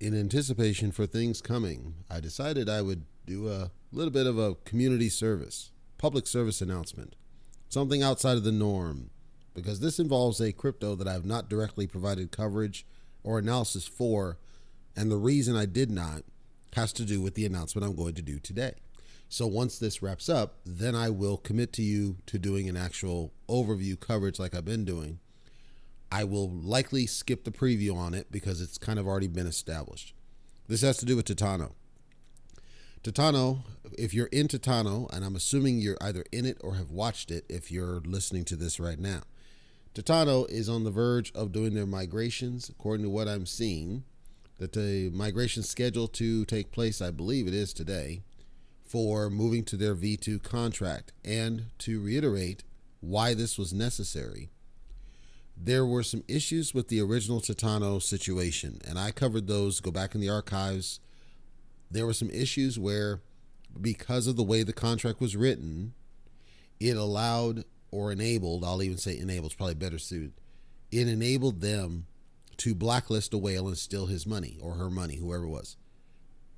in anticipation for things coming, I decided I would do a little bit of a community service, public service announcement, something outside of the norm, because this involves a crypto that I have not directly provided coverage or analysis for, and the reason I did not has to do with the announcement I'm going to do today. So once this wraps up, then I will commit to you to doing an actual overview coverage like I've been doing. I will likely skip the preview on it because it's kind of already been established. This has to do with Titano. Titano, if you're in Titano, and I'm assuming you're either in it or have watched it if you're listening to this right now, Titano is on the verge of doing their migrations, according to what I'm seeing, that the migration scheduled to take place, I believe it is today, for moving to their V2 contract. And to reiterate why this was necessary, there were some issues with the original Titano situation, and I covered those. Go back in the archives. There were some issues where, because of the way the contract was written, it allowed or enabled, I'll even say enabled, is probably better suited, it enabled them to blacklist a whale and steal his money or her money, whoever it was.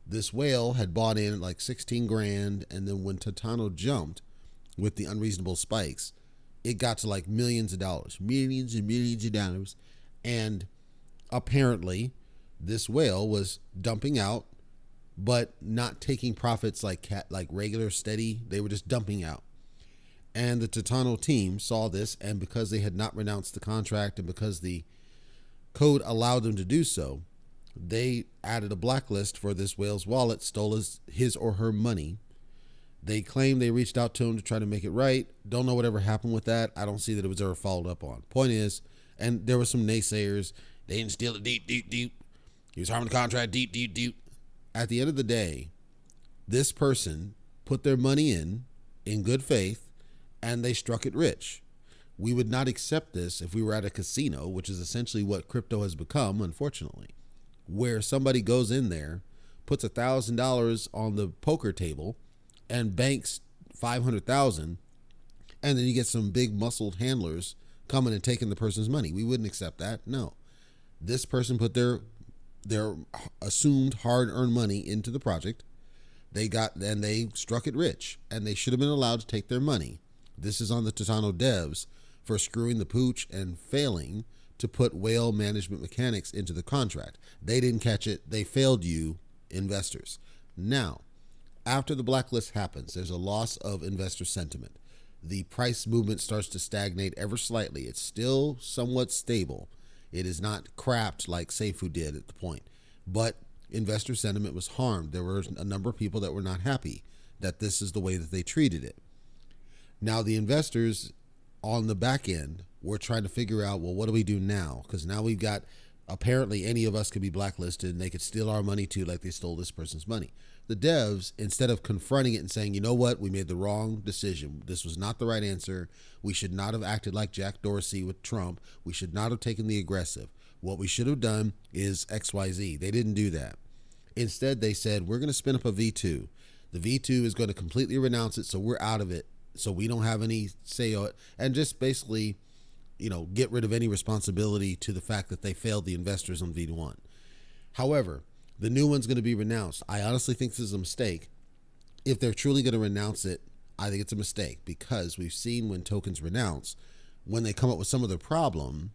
This whale had bought in like 16 grand, and then when Titano jumped with the unreasonable spikes, it got to like millions of dollars, millions and millions of dollars. And apparently this whale was dumping out, but not taking profits like regular steady. They were just dumping out. And the Titano team saw this, and because they had not renounced the contract and because the code allowed them to do so, they added a blacklist for this whale's wallet, stole his or her money. They claim they reached out to him to try to make it right. Don't know whatever happened with that. I don't see that it was ever followed up on. Point is, and there were some naysayers, they didn't steal it deep. He was harming the contract deep. At the end of the day, this person put their money in good faith, and they struck it rich. We would not accept this if we were at a casino, which is essentially what crypto has become, unfortunately, where somebody goes in there, puts $1,000 on the poker table, and banks 500,000, and then you get some big muscled handlers coming and taking the person's money. We wouldn't accept that. No, this person put their assumed hard-earned money into the project. They struck it rich, and they should have been allowed to take their money. This is on the Titano devs for screwing the pooch and failing to put whale management mechanics into the contract. They didn't catch it. They failed you, investors. Now, after the blacklist happens, there's a loss of investor sentiment. The price movement starts to stagnate ever slightly. It's still somewhat stable. It is not crapped like Seifu did at the point. But investor sentiment was harmed. There were a number of people that were not happy that this is the way that they treated it. Now the investors on the back end were trying to figure out, well, what do we do now? Because now we've got, apparently any of us could be blacklisted and they could steal our money too, like they stole this person's money. The devs, instead of confronting it and saying, you know what, we made the wrong decision. This was not the right answer. We should not have acted like Jack Dorsey with Trump. We should not have taken the aggressive. What we should have done is XYZ. They didn't do that. Instead, they said, we're going to spin up a V2. The V2 is going to completely renounce it, so we're out of it. So we don't have any say on it. And just basically, get rid of any responsibility to the fact that they failed the investors on V1. However, the new one's going to be renounced. I honestly think this is a mistake. If they're truly going to renounce it, I think it's a mistake, because we've seen when tokens renounce, when they come up with some other problem,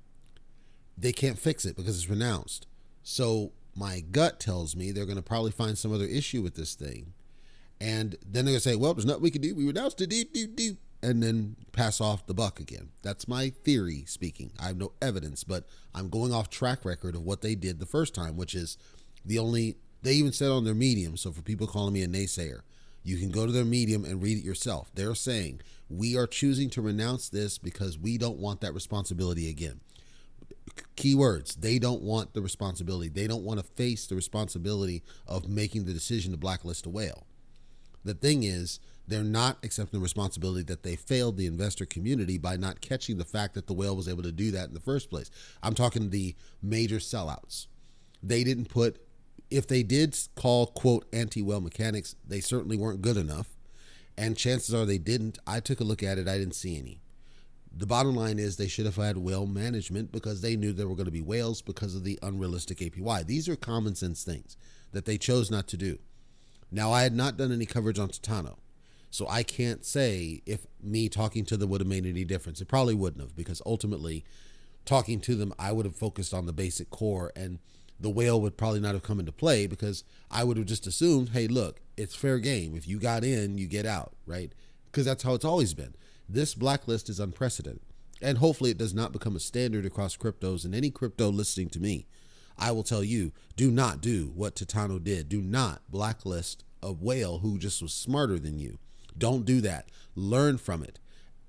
they can't fix it because it's renounced. So my gut tells me they're going to probably find some other issue with this thing. And then they're going to say, well, there's nothing we can do. We renounced it, deep, and then pass off the buck again. That's my theory speaking. I have no evidence, but I'm going off track record of what they did the first time, which is they even said on their Medium, so for people calling me a naysayer, you can go to their Medium and read it yourself. They're saying, we are choosing to renounce this because we don't want that responsibility again. Keywords, they don't want the responsibility. They don't want to face the responsibility of making the decision to blacklist a whale. The thing is, they're not accepting the responsibility that they failed the investor community by not catching the fact that the whale was able to do that in the first place. I'm talking the major sellouts. They didn't put, if they did call, quote, anti-whale mechanics, they certainly weren't good enough. And chances are they didn't. I took a look at it. I didn't see any. The bottom line is they should have had whale management because they knew there were going to be whales because of the unrealistic APY. These are common sense things that they chose not to do. Now, I had not done any coverage on Titano, so I can't say if me talking to them would have made any difference. It probably wouldn't have, because ultimately talking to them, I would have focused on the basic core, and the whale would probably not have come into play because I would have just assumed, hey, look, it's fair game. If you got in, you get out, right? Because that's how it's always been. This blacklist is unprecedented, and hopefully it does not become a standard across cryptos. And any crypto listening to me, I will tell you, do not do what Titano did. Do not blacklist a whale who just was smarter than you. Don't do that. Learn from it.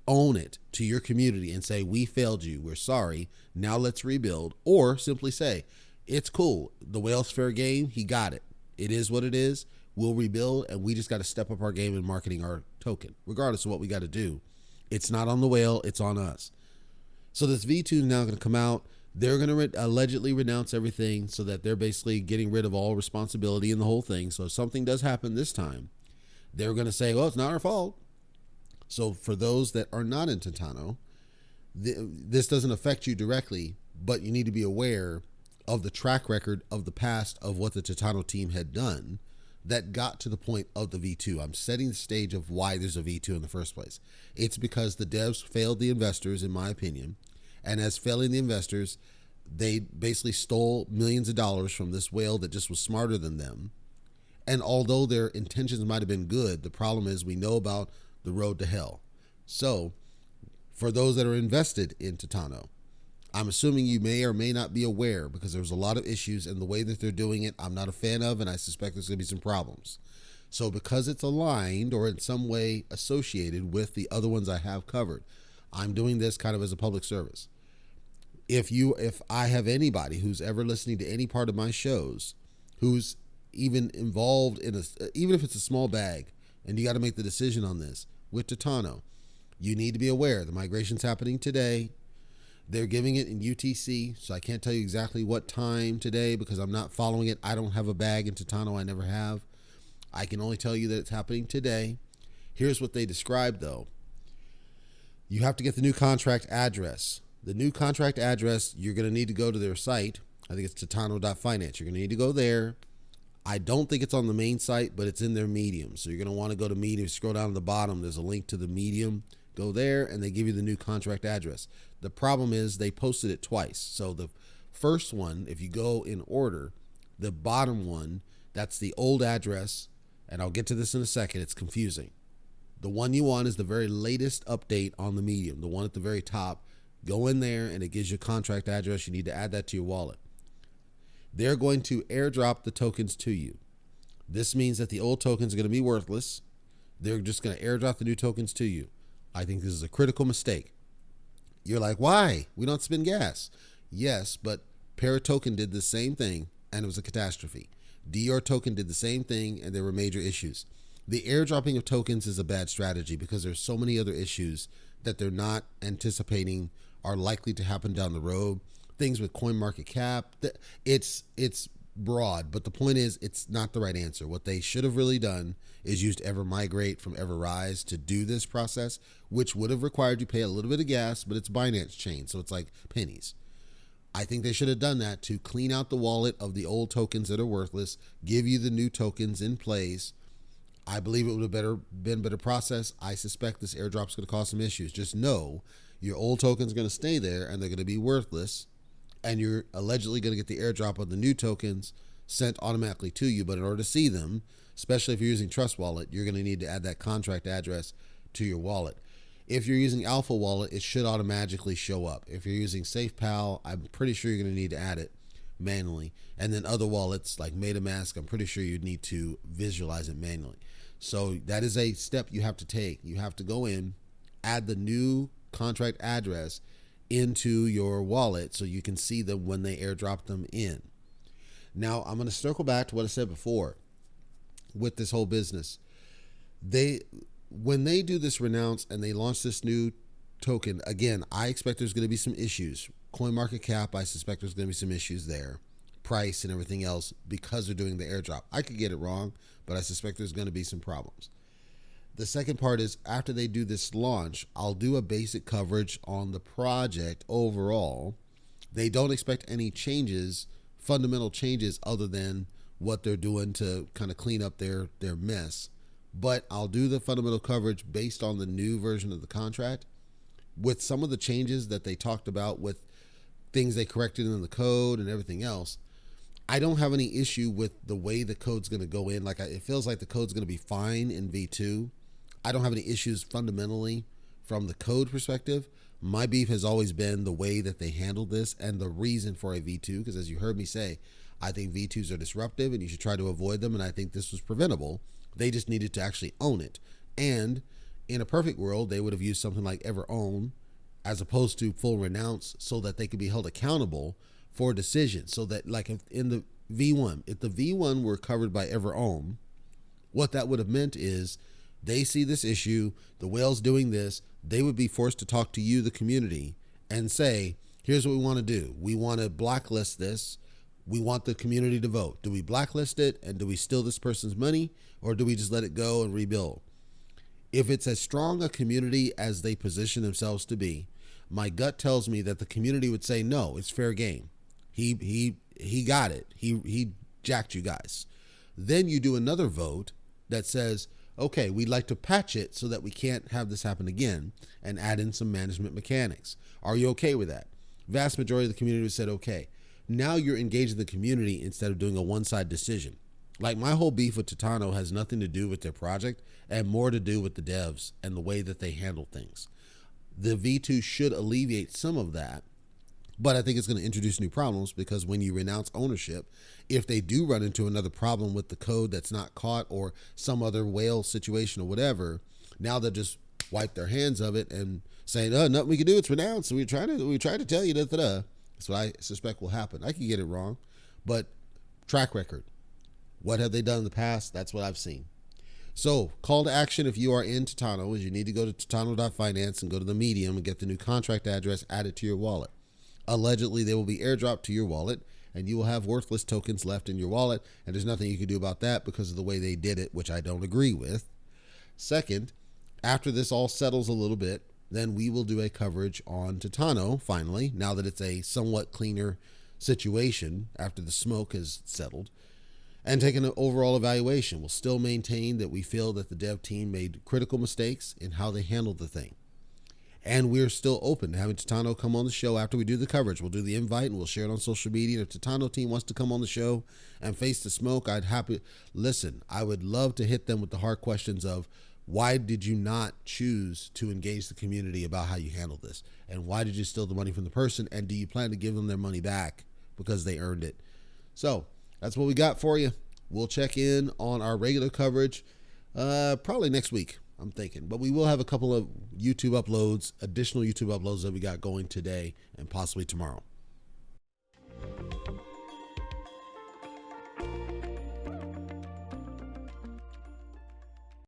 Own it to your community and say, we failed you. We're sorry. Now let's rebuild. Or simply say, it's cool. The whale's fair game. He got it. It is what it is. We'll rebuild, and we just got to step up our game in marketing our token, regardless of what we got to do. It's not on the whale. It's on us. So this V2 is now going to come out. They're going to allegedly renounce everything so that they're basically getting rid of all responsibility in the whole thing. So if something does happen this time, they're going to say, well, it's not our fault. So for those that are not in Titano, this doesn't affect you directly, but you need to be aware of the track record of the past of what the Titano team had done that got to the point of the V2. I'm setting the stage of why there's a V2 in the first place. It's because the devs failed the investors, in my opinion. And as failing the investors, they basically stole millions of dollars from this whale that just was smarter than them. And although their intentions might have been good, the problem is we know about the road to hell. So for those that are invested in Titano, I'm assuming you may or may not be aware, because there's a lot of issues, and the way that they're doing it, I'm not a fan of, and I suspect there's going to be some problems. So because it's aligned or in some way associated with the other ones I have covered, I'm doing this kind of as a public service. If I have anybody who's ever listening to any part of my shows, who's even involved in even if it's a small bag, and you got to make the decision on this with Titano, you need to be aware the migration's happening today. They're giving it in UTC, so I can't tell you exactly what time today because I'm not following it. I don't have a bag in Titano. I never have. I can only tell you that it's happening today. Here's what they described, though. You have to get the new contract address. The new contract address, you're going to need to go to their site. I think it's titano.finance. You're going to need to go there. I don't think it's on the main site, but it's in their Medium. So you're going to want to go to Medium. Scroll down to the bottom. There's a link to the Medium. Go there, and they give you the new contract address. The problem is they posted it twice. So the first one, if you go in order, the bottom one, that's the old address, and I'll get to this in a second. It's confusing. The one you want is the very latest update on the Medium, the one at the very top. Go in there, and it gives you a contract address. You need to add that to your wallet. They're going to airdrop the tokens to you. This means that the old tokens are going to be worthless. They're just going to airdrop the new tokens to you. I think this is a critical mistake. You're like, why? We don't spend gas. Yes, but Paratoken did the same thing, and it was a catastrophe. DR token did the same thing, and there were major issues. The airdropping of tokens is a bad strategy because there's so many other issues that they're not anticipating are likely to happen down the road. Things with CoinMarketCap, it's broad, but the point is it's not the right answer. What they should have really done is used EverMigrate from EverRise to do this process, which would have required you pay a little bit of gas, but it's Binance chain, so it's like pennies. I think they should have done that to clean out the wallet of the old tokens that are worthless, give you the new tokens in place. I believe it would have been a better process. I suspect this airdrop is going to cause some issues. Just know your old tokens are going to stay there, and they're going to be worthless, and you're allegedly going to get the airdrop of the new tokens sent automatically to you. But in order to see them, especially if you're using Trust Wallet, you're going to need to add that contract address to your wallet. If you're using Alpha Wallet, it should automatically show up. If you're using SafePal, I'm pretty sure you're going to need to add it manually. And then other wallets like MetaMask, I'm pretty sure you'd need to visualize it manually. So that is a step you have to take. You have to go in, add the new contract address into your wallet so you can see them when they airdrop them in. Now, I'm going to circle back to what I said before with this whole business. When they do this renounce and they launch this new token, again, I expect there's going to be some issues. CoinMarketCap, I suspect there's going to be some issues there. Price and everything else because they're doing the airdrop. I could get it wrong, but I suspect there's going to be some problems. The second part is after they do this launch, I'll do a basic coverage on the project overall. They don't expect any changes, fundamental changes, other than what they're doing to kind of clean up their mess. But I'll do the fundamental coverage based on the new version of the contract with some of the changes that they talked about with things they corrected in the code and everything else. I don't have any issue with the way the code's going to go in. Like, it feels like the code's going to be fine in V2. I don't have any issues fundamentally from the code perspective. My beef has always been the way that they handled this and the reason for a V2, because as you heard me say, I think V2s are disruptive and you should try to avoid them, and I think this was preventable. They just needed to actually own it. And in a perfect world, they would have used something like EverOwn as opposed to full renounce so that they could be held accountable for decisions. So that, like, if in the V1, if the V1 were covered by EverOwn, what that would have meant is they see this issue, the whale's doing this, they would be forced to talk to you, the community, and say, here's what we want to do. We want to blacklist this. We want the community to vote. Do we blacklist it and do we steal this person's money, or do we just let it go and rebuild? If it's as strong a community as they position themselves to be, my gut tells me that the community would say, no, it's fair game. He got it. He jacked you guys. Then you do another vote that says, okay, we'd like to patch it so that we can't have this happen again and add in some management mechanics. Are you okay with that? Vast majority of the community said, okay. Now you're engaging the community instead of doing a one-side decision. Like, my whole beef with Titano has nothing to do with their project and more to do with the devs and the way that they handle things. The V2 should alleviate some of that, but I think it's going to introduce new problems, because when you renounce ownership, if they do run into another problem with the code that's not caught or some other whale situation or whatever, now they'll just wipe their hands of it and say, oh, nothing we can do, it's renounced. We tried to tell you that. That's what I suspect will happen. I could get it wrong, but track record. What have they done in the past? That's what I've seen. So, call to action if you are in Titano is you need to go to titano.finance and go to the Medium and get the new contract address added to your wallet. Allegedly, they will be airdropped to your wallet, and you will have worthless tokens left in your wallet, and there's nothing you can do about that because of the way they did it, which I don't agree with. Second, after this all settles a little bit, then we will do a coverage on Titano, finally, now that it's a somewhat cleaner situation after the smoke has settled, and take an overall evaluation. We'll still maintain that we feel that the dev team made critical mistakes in how they handled the thing. And we're still open to having Titano come on the show after we do the coverage. We'll do the invite and we'll share it on social media. If the Titano team wants to come on the show and face the smoke, I would love to hit them with the hard questions of, why did you not choose to engage the community about how you handled this? And why did you steal the money from the person? And do you plan to give them their money back because they earned it? So that's what we got for you. We'll check in on our regular coverage probably next week, I'm thinking. But we will have a couple of additional YouTube uploads that we got going today and possibly tomorrow.